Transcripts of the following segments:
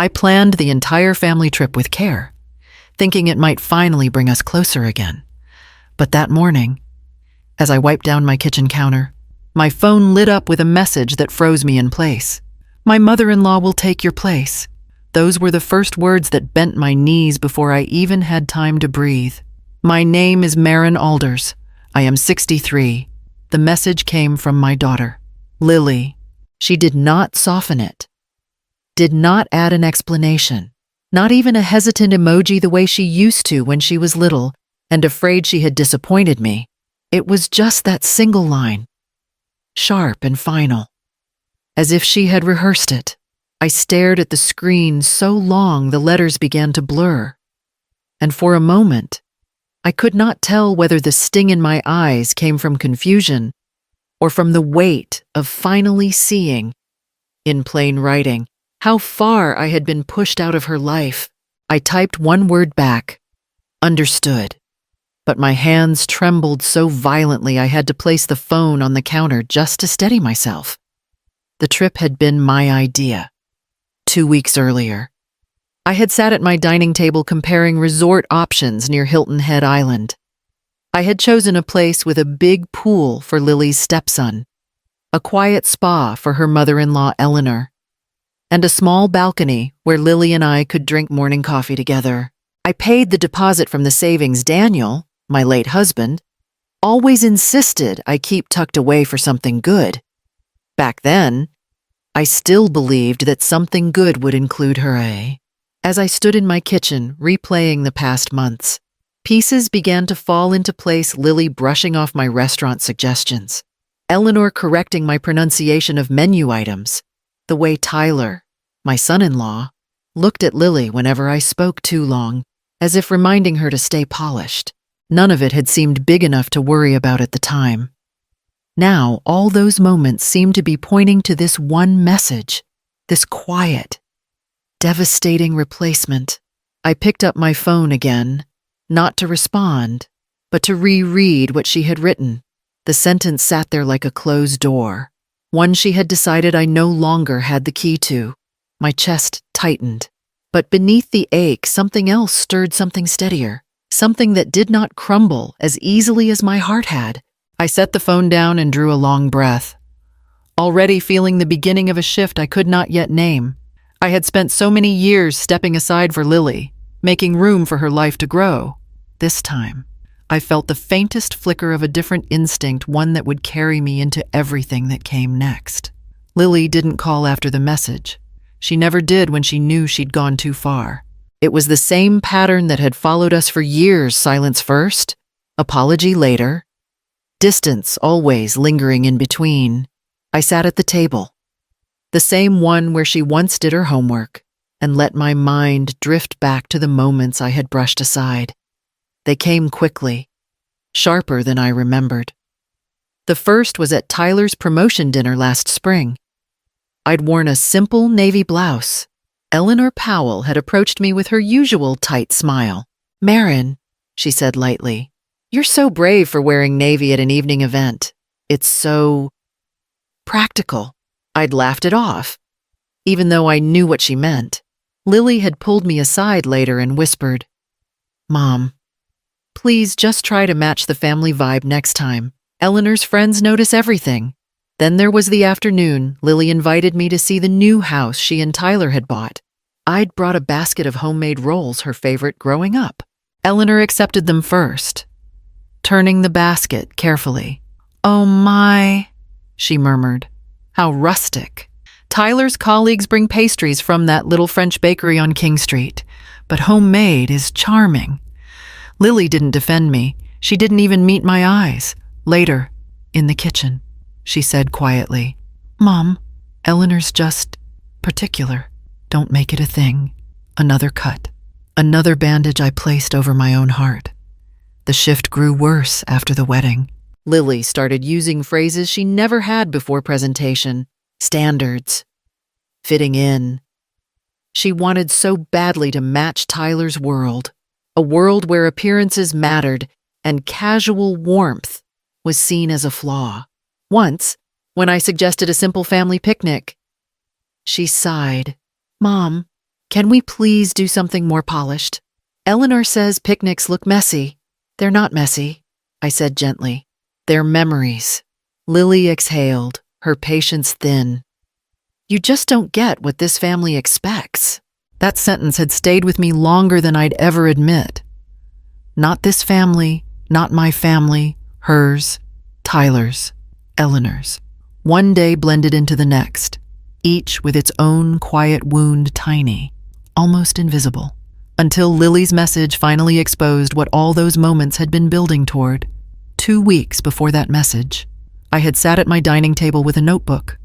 I planned the entire family trip with care, thinking it might finally bring us closer again. But that morning, as I wiped down my kitchen counter, my phone lit up with a message that froze me in place. "My mother-in-law will take your place." Those were the first words that bent my knees before I even had time to breathe. "My name is Maren Alders. I am 63. The message came from my daughter, Lily. She did not soften it, did not add an explanation, not even a hesitant emoji the way she used to when she was little and afraid she had disappointed me. It was just that single line, sharp and final, as if she had rehearsed it. I stared at the screen so long the letters began to blur, and for a moment, I could not tell whether the sting in my eyes came from confusion or from the weight of finally seeing, in plain writing, how far I had been pushed out of her life. I typed one word back, understood, but my hands trembled so violently I had to place the phone on the counter just to steady myself. The trip had been my idea. 2 weeks earlier, I had sat at my dining table comparing resort options near Hilton Head Island. I had chosen a place with a big pool for Lily's stepson, a quiet spa for her mother-in-law Eleanor, and a small balcony where Lily and I could drink morning coffee together. I paid the deposit from the savings Daniel, my late husband, always insisted I keep tucked away for something good. Back then, I still believed that something good would include her. As I stood in my kitchen, replaying the past months, pieces began to fall into place, Lily brushing off my restaurant suggestions, Eleanor correcting my pronunciation of menu items, the way Tyler, my son-in-law, looked at Lily whenever I spoke too long, as if reminding her to stay polished. None of it had seemed big enough to worry about at the time. Now, all those moments seemed to be pointing to this one message, this quiet, devastating replacement. I picked up my phone again, not to respond, but to reread what she had written. The sentence sat there like a closed door, one she had decided I no longer had the key to. My chest tightened, but beneath the ache, something else stirred, something steadier, something that did not crumble as easily as my heart had. I set the phone down and drew a long breath, already feeling the beginning of a shift I could not yet name. I had spent so many years stepping aside for Lily, making room for her life to grow. This time, I felt the faintest flicker of a different instinct, one that would carry me into everything that came next. Lily didn't call after the message. She never did when she knew she'd gone too far. It was the same pattern that had followed us for years: silence first, apology later, distance always lingering in between. I sat at the table, the same one where she once did her homework, and let my mind drift back to the moments I had brushed aside. They came quickly, sharper than I remembered. The first was at Tyler's promotion dinner last spring. I'd worn a simple navy blouse. Eleanor Powell had approached me with her usual tight smile. "Maren," she said lightly, "you're so brave for wearing navy at an evening event. It's so practical." I'd laughed it off, even though I knew what she meant. Lily had pulled me aside later and whispered, "Mom, please just try to match the family vibe next time. Eleanor's friends notice everything." Then there was the afternoon. Lily invited me to see the new house she and Tyler had bought. I'd brought a basket of homemade rolls, her favorite growing up. Eleanor accepted them first, turning the basket carefully. "Oh my," she murmured. "How rustic. Tyler's colleagues bring pastries from that little French bakery on King Street, but homemade is charming." Lily didn't defend me. She didn't even meet my eyes. Later, in the kitchen, she said quietly, "Mom, Eleanor's just particular. Don't make it a thing." Another cut. Another bandage I placed over my own heart. The shift grew worse after the wedding. Lily started using phrases she never had before presentation. Standards. Fitting in. She wanted so badly to match Tyler's world. A world where appearances mattered and casual warmth was seen as a flaw. Once, when I suggested a simple family picnic, she sighed. "Mom, Can we please do something more polished? Eleanor says picnics look messy. They're not messy, I said gently. They're memories. Lily exhaled, her patience thin. You just don't get what this family expects. That sentence had stayed with me longer than I'd ever admit. Not this family, not my family, hers, Tyler's, Eleanor's. One day blended into the next, each with its own quiet wound, tiny, almost invisible, until Lily's message finally exposed what all those moments had been building toward. 2 weeks before that message, I had sat at my dining table with a notebook,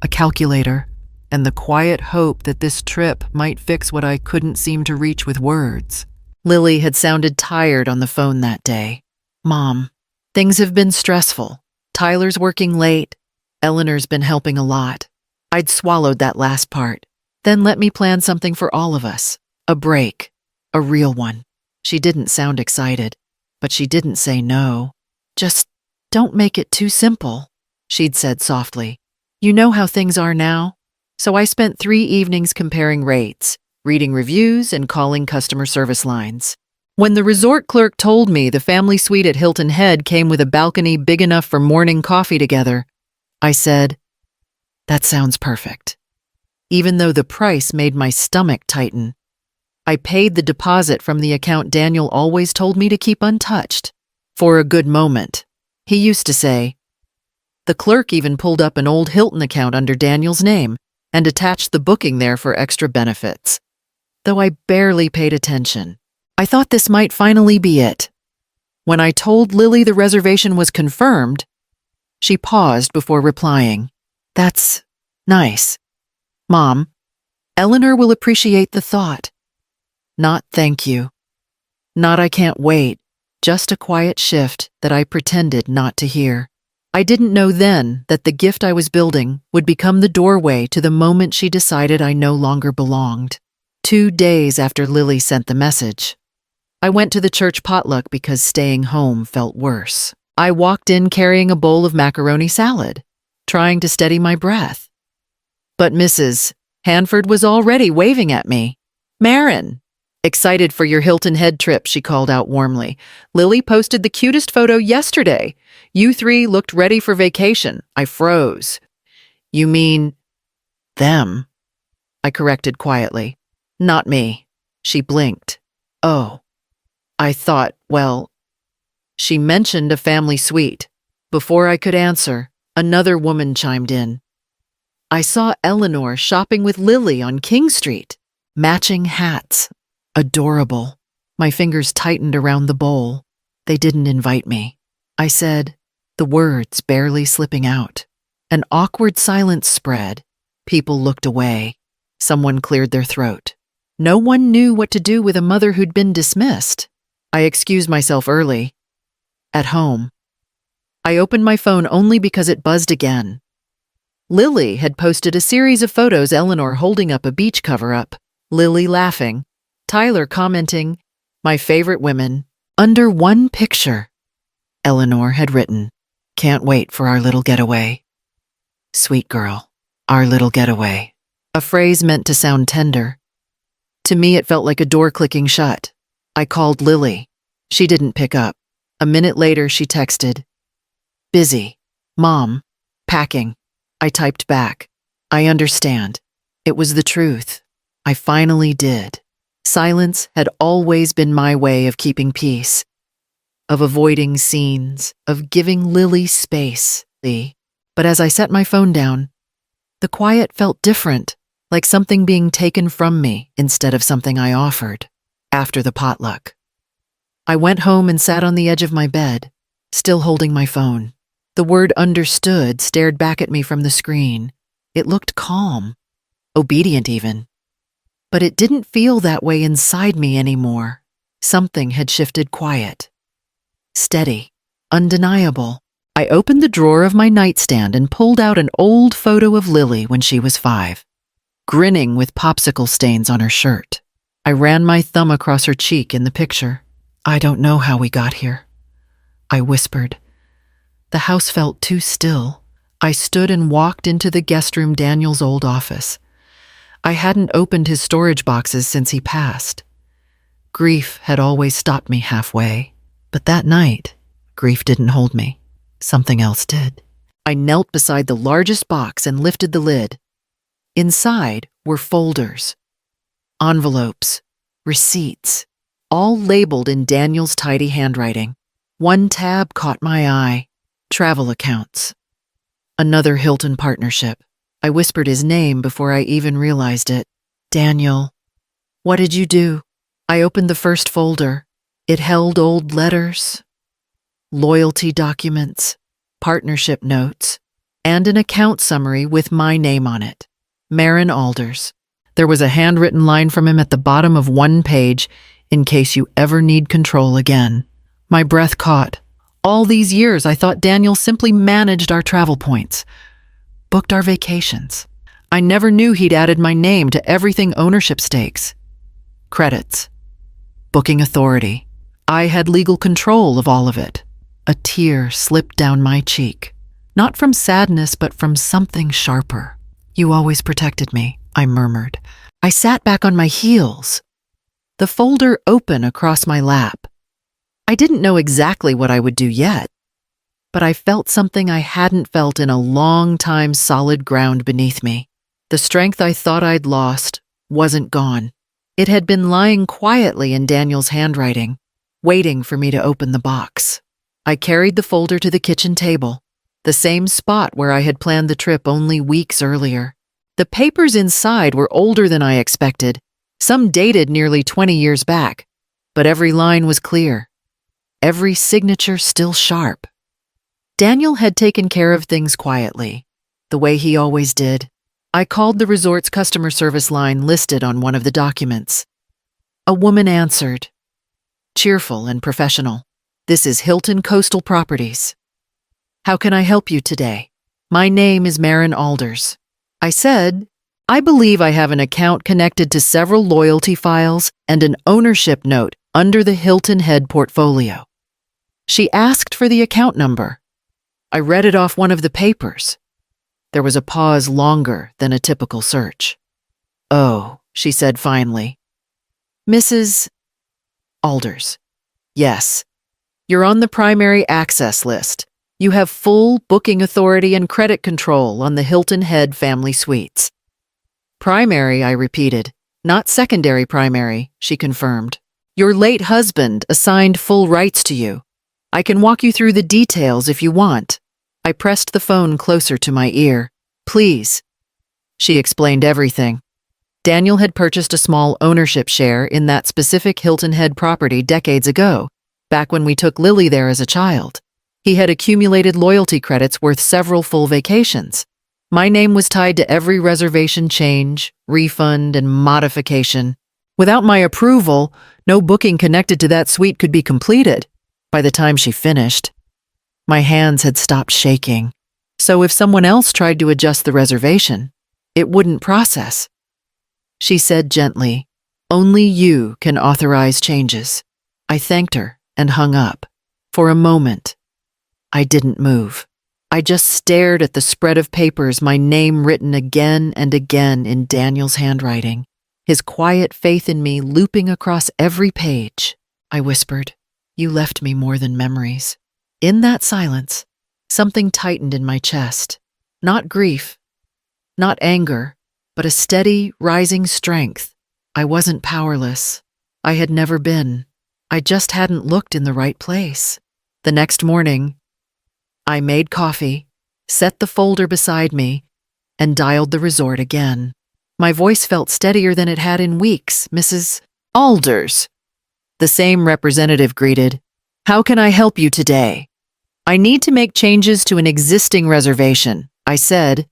a calculator, and the quiet hope that this trip might fix what I couldn't seem to reach with words. Lily had sounded tired on the phone that day. Mom, things have been stressful. Tyler's working late. Eleanor's been helping a lot. I'd swallowed that last part. Then let me plan something for all of us. A break. A real one. She didn't sound excited, but she didn't say no. Just don't make it too simple, she'd said softly. You know how things are now. So I spent 3 evenings comparing rates, reading reviews, and calling customer service lines. When the resort clerk told me the family suite at Hilton Head came with a balcony big enough for morning coffee together, I said, that sounds perfect. Even though the price made my stomach tighten, I paid the deposit from the account Daniel always told me to keep untouched. For a good moment, he used to say. The clerk even pulled up an old Hilton account under Daniel's name and attached the booking there for extra benefits. Though I barely paid attention, I thought this might finally be it. When I told Lily the reservation was confirmed, she paused before replying. That's nice. Mom, Eleanor will appreciate the thought. Not thank you. Not I can't wait. Just a quiet shift that I pretended not to hear. I didn't know then that the gift I was building would become the doorway to the moment she decided I no longer belonged. 2 days after Lily sent the message, I went to the church potluck because staying home felt worse. I walked in carrying a bowl of macaroni salad, trying to steady my breath. But Mrs. Hanford was already waving at me. Marin! Excited for your Hilton Head trip, she called out warmly. Lily posted the cutest photo yesterday. You 3 looked ready for vacation. I froze. You mean them? I corrected quietly. Not me. She blinked. Oh. I thought, well, she mentioned a family suite. Before I could answer, another woman chimed in. I saw Eleanor shopping with Lily on King Street. Matching hats. Adorable. My fingers tightened around the bowl. They didn't invite me. I said, the words barely slipping out. An awkward silence spread. People looked away. Someone cleared their throat. No one knew what to do with a mother who'd been dismissed. I excused myself early. At home. I opened my phone only because it buzzed again. Lily had posted a series of photos, Eleanor holding up a beach cover-up, Lily laughing, Tyler commenting, my favorite women, under one picture. Eleanor had written, can't wait for our little getaway. Sweet girl, our little getaway. A phrase meant to sound tender. To me, it felt like a door clicking shut. I called Lily. She didn't pick up. A minute later, she texted, busy. Mom, packing. I typed back, I understand. It was the truth. I finally did. Silence had always been my way of keeping peace, of avoiding scenes, of giving Lily space. But as I set my phone down, the quiet felt different, like something being taken from me instead of something I offered. After the potluck, I went home and sat on the edge of my bed, still holding my phone. The word understood stared back at me from the screen. It looked calm, obedient even. But it didn't feel that way inside me anymore. Something had shifted quiet. Steady, undeniable. I opened the drawer of my nightstand and pulled out an old photo of Lily when she was 5, grinning with popsicle stains on her shirt. I ran my thumb across her cheek in the picture. I don't know how we got here, I whispered. The house felt too still. I stood and walked into the guest room, Daniel's old office. I hadn't opened his storage boxes since he passed. Grief had always stopped me halfway, but that night, grief didn't hold me. Something else did. I knelt beside the largest box and lifted the lid. Inside were folders, envelopes, receipts, all labeled in Daniel's tidy handwriting. One tab caught my eye: travel accounts. Another Hilton partnership. I whispered his name before I even realized it. Daniel. What did you do? I opened the first folder. It held old letters, loyalty documents, partnership notes, and an account summary with my name on it. Marin Alders. There was a handwritten line from him at the bottom of one page, in case you ever need control again. My breath caught. All these years, I thought Daniel simply managed our travel points, booked our vacations. I never knew he'd added my name to everything ownership stakes. Credits. Booking authority. I had legal control of all of it. A tear slipped down my cheek. Not from sadness, but from something sharper. You always protected me, I murmured. I sat back on my heels, the folder open across my lap. I didn't know exactly what I would do yet, but I felt something I hadn't felt in a long time, solid ground beneath me. The strength I thought I'd lost wasn't gone. It had been lying quietly in Daniel's handwriting, waiting for me to open the box. I carried the folder to the kitchen table, the same spot where I had planned the trip only weeks earlier. The papers inside were older than I expected, some dated nearly 20 years back, but every line was clear, every signature still sharp. Daniel had taken care of things quietly, the way he always did. I called the resort's customer service line listed on one of the documents. A woman answered, cheerful and professional. This is Hilton Coastal Properties. How can I help you today? My name is Marin Alders. I said, I believe I have an account connected to several loyalty files and an ownership note under the Hilton Head portfolio. She asked for the account number. I read it off one of the papers. There was a pause longer than a typical search. Oh, she said finally. Mrs. Alders. Yes. You're on the primary access list. You have full booking authority and credit control on the Hilton Head family suites. Primary, I repeated. Not secondary primary, she confirmed. Your late husband assigned full rights to you. I can walk you through the details if you want. I pressed the phone closer to my ear. Please. She explained everything. Daniel had purchased a small ownership share in that specific Hilton Head property decades ago, back when we took Lily there as a child. He had accumulated loyalty credits worth several full vacations. My name was tied to every reservation change, refund, and modification. Without my approval, no booking connected to that suite could be completed. By the time she finished, my hands had stopped shaking. So if someone else tried to adjust the reservation, it wouldn't process. She said gently, only you can authorize changes. I thanked her and hung up. For a moment, I didn't move. I just stared at the spread of papers, my name written again and again in Daniel's handwriting, his quiet faith in me looping across every page. I whispered, you left me more than memories. In that silence, something tightened in my chest. Not grief, not anger, but a steady, rising strength. I wasn't powerless. I had never been. I just hadn't looked in the right place. The next morning, I made coffee, set the folder beside me, and dialed the resort again. My voice felt steadier than it had in weeks. Mrs. Alders. The same representative greeted. How can I help you today? I need to make changes to an existing reservation, I said.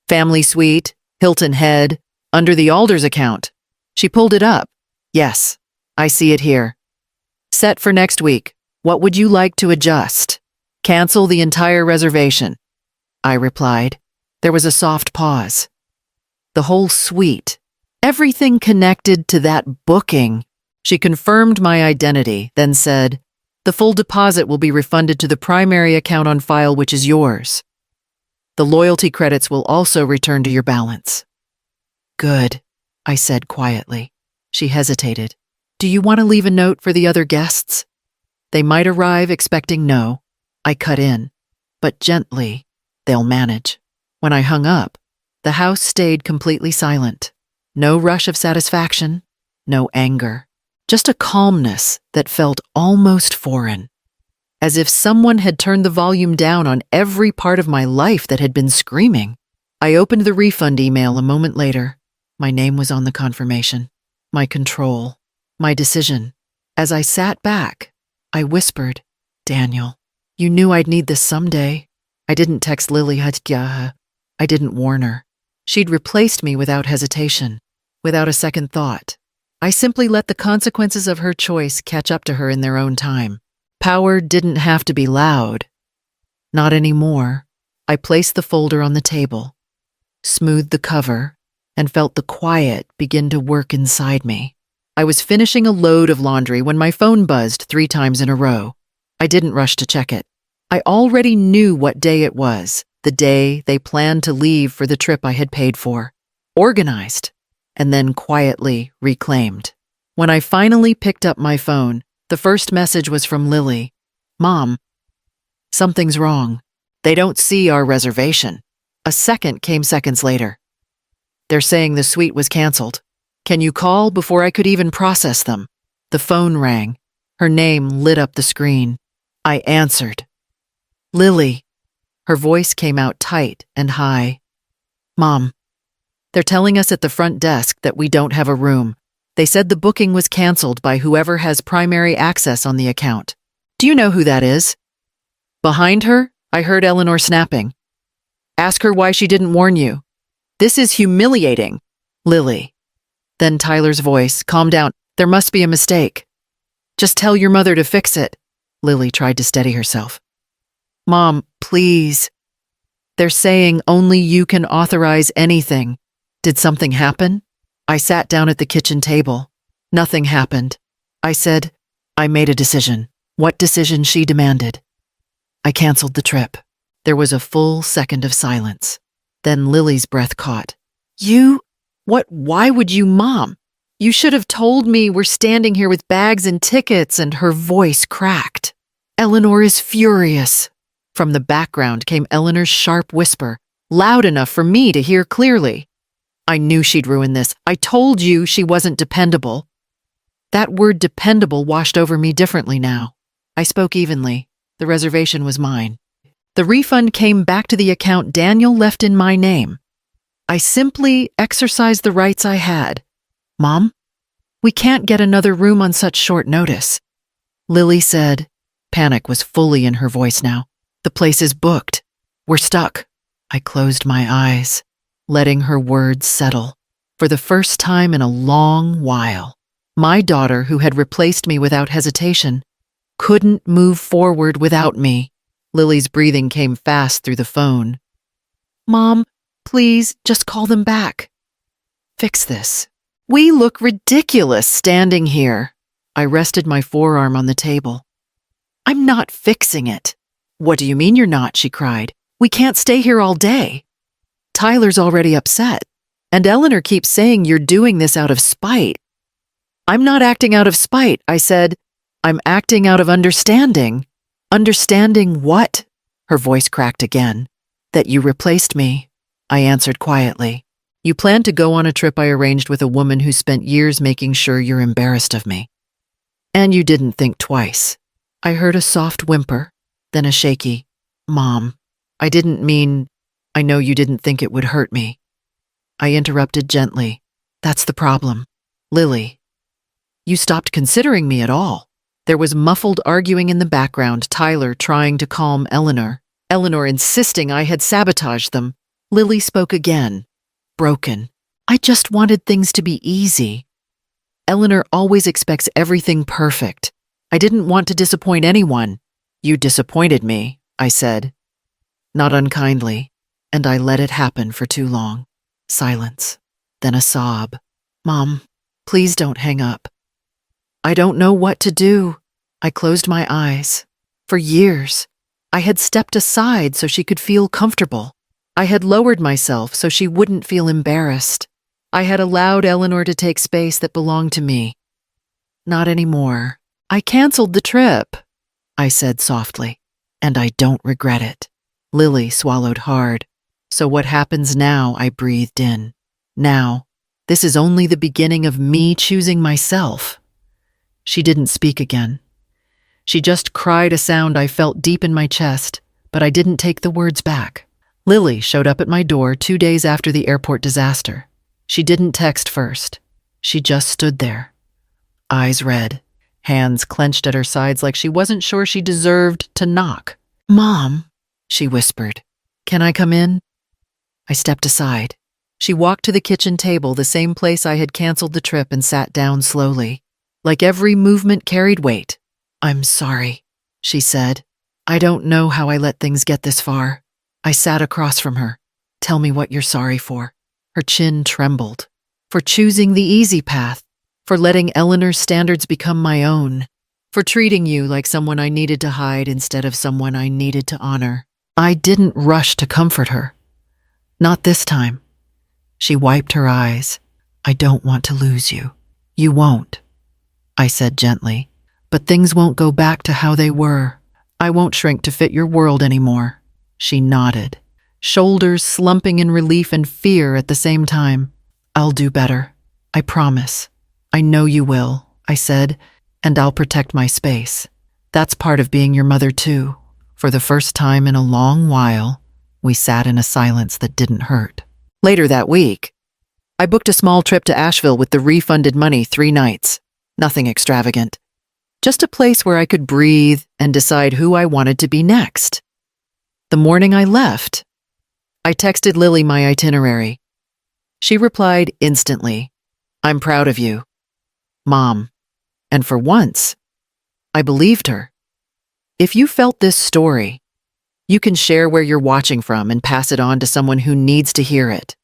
Family suite, Hilton Head, under the Alders account. She pulled it up. Yes, I see it here. Set for next week. What would you like to adjust? Cancel the entire reservation, I replied. There was a soft pause. The whole suite, everything connected to that booking. She confirmed my identity, then said, the full deposit will be refunded to the primary account on file, which is yours. The loyalty credits will also return to your balance. Good, I said quietly. She hesitated. Do you want to leave a note for the other guests? They might arrive expecting no. I cut in. But gently, they'll manage. When I hung up, the house stayed completely silent. No rush of satisfaction, no anger. Just a calmness that felt almost foreign. As if someone had turned the volume down on every part of my life that had been screaming. I opened the refund email a moment later. My name was on the confirmation. My control. My decision. As I sat back, I whispered, Daniel, you knew I'd need this someday. I didn't text Lily Hatgyaha. I didn't warn her. She'd replaced me without hesitation, without a second thought. I simply let the consequences of her choice catch up to her in their own time. Power didn't have to be loud. Not anymore. I placed the folder on the table, smoothed the cover, and felt the quiet begin to work inside me. I was finishing a load of laundry when my phone buzzed 3 times in a row. I didn't rush to check it. I already knew what day it was, the day they planned to leave for the trip I had paid for. Organized, and then quietly reclaimed. When I finally picked up my phone, the first message was from Lily. Mom, something's wrong. They don't see our reservation. A second came seconds later. They're saying the suite was canceled. Can you call before I could even process them? The phone rang. Her name lit up the screen. I answered. Lily. Her voice came out tight and high. Mom, they're telling us at the front desk that we don't have a room. They said the booking was canceled by whoever has primary access on the account. Do you know who that is? Behind her, I heard Eleanor snapping. Ask her why she didn't warn you. This is humiliating. Lily. Then Tyler's voice, calm down. There must be a mistake. Just tell your mother to fix it. Lily tried to steady herself. Mom, please. They're saying only you can authorize anything. Did something happen? I sat down at the kitchen table. Nothing happened. I said, I made a decision. What decision she demanded. I canceled the trip. There was a full second of silence. Then Lily's breath caught. You? Why would you, Mom? You should have told me we're standing here with bags and tickets, and her voice cracked. Eleanor is furious. From the background came Eleanor's sharp whisper, loud enough for me to hear clearly. I knew she'd ruin this. I told you she wasn't dependable. That word dependable washed over me differently now. I spoke evenly. The reservation was mine. The refund came back to the account Daniel left in my name. I simply exercised the rights I had. Mom, we can't get another room on such short notice. Lily said. Panic was fully in her voice now. The place is booked. We're stuck. I closed my eyes, letting her words settle. For the first time in a long while, my daughter, who had replaced me without hesitation, couldn't move forward without me. Lily's breathing came fast through the phone. Mom, please, just call them back. Fix this. We look ridiculous standing here. I rested my forearm on the table. I'm not fixing it. What do you mean you're not? She cried. We can't stay here all day. Tyler's already upset, and Eleanor keeps saying you're doing this out of spite. I'm not acting out of spite, I said. I'm acting out of understanding. Understanding what? Her voice cracked again. That you replaced me, I answered quietly. You plan to go on a trip I arranged with a woman who spent years making sure you're embarrassed of me. And you didn't think twice. I heard a soft whimper, then a shaky, Mom, I didn't mean, I know you didn't think it would hurt me. I interrupted gently. That's the problem. Lily, you stopped considering me at all. There was muffled arguing in the background, Tyler trying to calm Eleanor, Eleanor insisting I had sabotaged them. Lily spoke again, broken. I just wanted things to be easy. Eleanor always expects everything perfect. I didn't want to disappoint anyone. You disappointed me, I said. Not unkindly, and I let it happen for too long. Silence, then a sob. Mom, please don't hang up. I don't know what to do. I closed my eyes. For years, I had stepped aside so she could feel comfortable. I had lowered myself so she wouldn't feel embarrassed. I had allowed Eleanor to take space that belonged to me. Not anymore. I canceled the trip, I said softly, and I don't regret it. Lily swallowed hard. So what happens now? I breathed in. Now, this is only the beginning of me choosing myself. She didn't speak again. She just cried a sound I felt deep in my chest, but I didn't take the words back. Lily showed up at my door 2 days after the airport disaster. She didn't text first. She just stood there, eyes red, hands clenched at her sides like she wasn't sure she deserved to knock. "Mom," she whispered, "can I come in?" I stepped aside. She walked to the kitchen table, the same place I had canceled the trip, and sat down slowly. Like every movement carried weight. "I'm sorry," she said. "I don't know how I let things get this far." I sat across from her. "Tell me what you're sorry for." Her chin trembled. "For choosing the easy path. For letting Eleanor's standards become my own. For treating you like someone I needed to hide instead of someone I needed to honor." I didn't rush to comfort her. Not this time. She wiped her eyes. "I don't want to lose you." "You won't," I said gently. "But things won't go back to how they were. I won't shrink to fit your world anymore." She nodded, shoulders slumping in relief and fear at the same time. "I'll do better. I promise." "I know you will," I said, "and I'll protect my space." That's part of being your mother too. For the first time in a long while, we sat in a silence that didn't hurt. Later that week, I booked a small trip to Asheville with the refunded money, 3 nights. Nothing extravagant. Just a place where I could breathe and decide who I wanted to be next. The morning I left, I texted Lily my itinerary. She replied instantly, "I'm proud of you, Mom." And for once, I believed her. If you felt this story, you can share where you're watching from and pass it on to someone who needs to hear it.